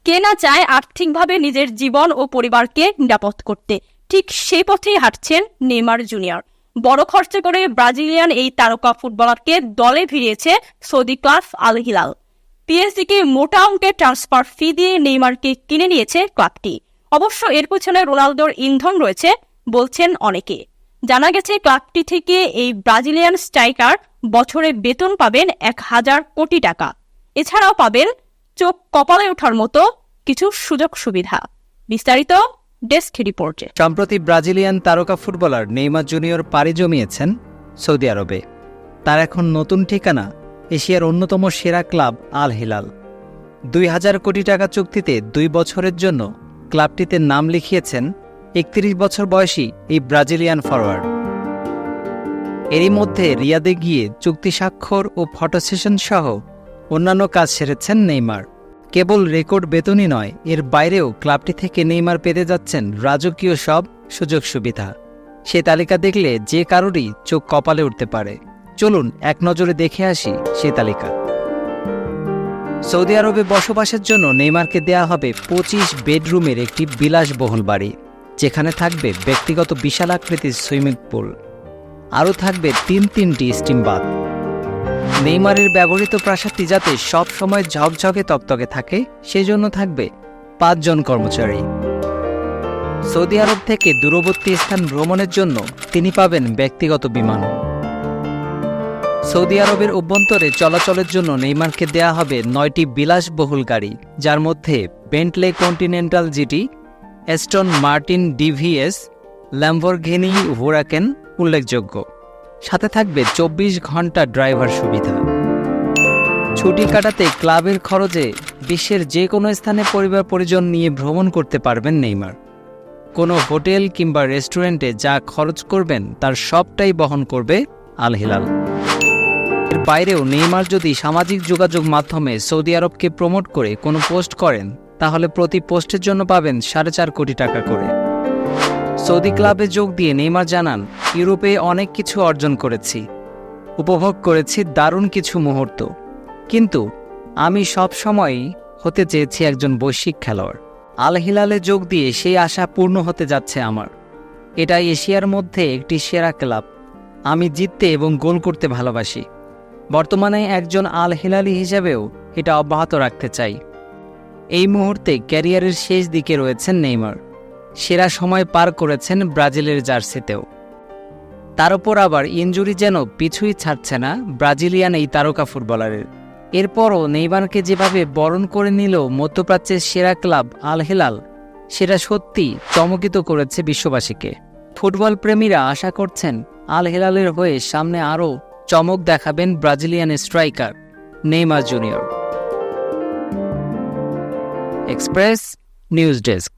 কে না চায় আর্থিকভাবে নিজের জীবন ও পরিবারকে নিরাপদ করতে, ঠিক সেই পথেই হাঁটছেন নেইমার জুনিয়র। বড় খরচে করে ব্রাজিলিয়ান এই তারকা ফুটবলারকে দলে ভিড়িয়েছে সৌদি ক্লাব আল হিলাল। পিএসজিকে মোটা অঙ্কের ট্রান্সফার ফি দিয়ে নেইমারকে কিনে নিয়েছে ক্লাবটি। অবশ্য এর পেছনে রোনালদোর ইন্ধন রয়েছে বলছেন অনেকে। জানা গেছে ক্লাবটি থেকে এই ব্রাজিলিয়ান স্ট্রাইকার বছরে বেতন পাবেন 1000 কোটি টাকা। এছাড়াও পাবেন চোখ কপালে ওঠার মতো কিছু সুযোগ সুবিধা। বিস্তারিত ডেস্ক রিপোর্টে। সম্প্রতি ব্রাজিলিয়ান তারকা ফুটবলার নেইমার জুনিয়র পাড়ি জমিয়েছেন সৌদি আরবে। তার এখন নতুন ঠিকানা এশিয়ার অন্যতম সেরা ক্লাব আল হিলাল। 2000 কোটি টাকা চুক্তিতে 2 বছরের জন্য ক্লাবটিতে নাম লিখিয়েছেন 31 বছর বয়সী এই ব্রাজিলিয়ান ফরওয়ার্ড। এরই মধ্যে রিয়াদে গিয়ে চুক্তি স্বাক্ষর ও ফটো সেশন সহ অন্যান্য কাজ সেরেছেন নেইমার। কেবল রেকর্ড বেতনই নয়, এর বাইরেও ক্লাবটি থেকে নেইমার পেতে যাচ্ছেন রাজকীয় সব সুযোগ সুবিধা। সে তালিকা দেখলে যে কারোরই চোখ কপালে উঠতে পারে। চলুন এক নজরে দেখে আসি সে তালিকা। সৌদি আরবে বসবাসের জন্য নেইমারকে দেয়া হবে 25 বেডরুমের একটি বিলাসবহুল বাড়ি, যেখানে থাকবে ব্যক্তিগত বিশাল আকৃতির সুইমিং পুল। আরও থাকবে 3টি স্টিম বাথ। নেইমারের ব্যবহৃত প্রাসাদটি যাতে সব সময় ঝকঝকে তকতকে থাকে, সেজন্য থাকবে 5 জন কর্মচারী। সৌদি আরব থেকে দূরবর্তী স্থান ভ্রমণের জন্য তিনি পাবেন ব্যক্তিগত বিমান। সৌদি আরবের অভ্যন্তরে চলাচলের জন্য নেইমারকে দেয়া হবে 9টি বিলাসবহুল গাড়ি, যার মধ্যে Bentley Continental GT, Aston Martin DBS, Lamborghini Huracan উল্লেখযোগ্য। সাথে থাকবে 24 ঘন্টা ড্রাইভার সুবিধা। ছুটি কাটাতে ক্লাবের খরচে বিশ্বের যে কোনো স্থানে পরিবার পরিজন নিয়ে ভ্রমণ করতে পারবেন নেইমার। কোনো হোটেল কিংবা রেস্টুরেন্টে যা খরচ করবেন তার সবটাই বহন করবে আল হিলাল। এর বাইরেও নেইমার যদি সামাজিক যোগাযোগ মাধ্যমে সৌদি আরবকে প্রমোট করে কোনো পোস্ট করেন, তাহলে প্রতি পোস্টের জন্য পাবেন 4.5 কোটি টাকা করে। সৌদি ক্লাবে যোগ দিয়ে নেইমার জানান, ইউরোপে অনেক কিছু অর্জন করেছি, উপভোগ করেছি দারুণ কিছু মুহূর্ত, কিন্তু আমি সব সময়ই হতে চেয়েছি একজন বৈশ্বিক খেলোয়াড়। আল হিলালে যোগ দিয়ে সেই আশা পূর্ণ হতে যাচ্ছে আমার। এটা এশিয়ার মধ্যে একটি সেরা ক্লাব। আমি জিততে এবং গোল করতে ভালোবাসি। বর্তমানে একজন আল হিলালি হিসেবেও এটা অব্যাহত রাখতে চাই। এই মুহূর্তে ক্যারিয়ারের শেষ দিকে রয়েছেন নেইমার। সেরা সময় পার করেছেন ব্রাজিলের জার্সিতেও। তার উপর আবার ইনজুরি যেন পিছুই ছাড়ছে না ব্রাজিলিয়ান এই তারকা ফুটবলারের। এরপরও নেইমারকে যেভাবে বরণ করে নিল মধ্যপ্রাচ্যের সেরা ক্লাব আল হিলাল, সেটা সত্যি চমকিত করেছে বিশ্ববাসীকে। ফুটবল প্রেমীরা আশা করছেন আল হিলালের হয়ে সামনে আরও চমক দেখাবেন Brazilian striker Neymar junior. Express news desk.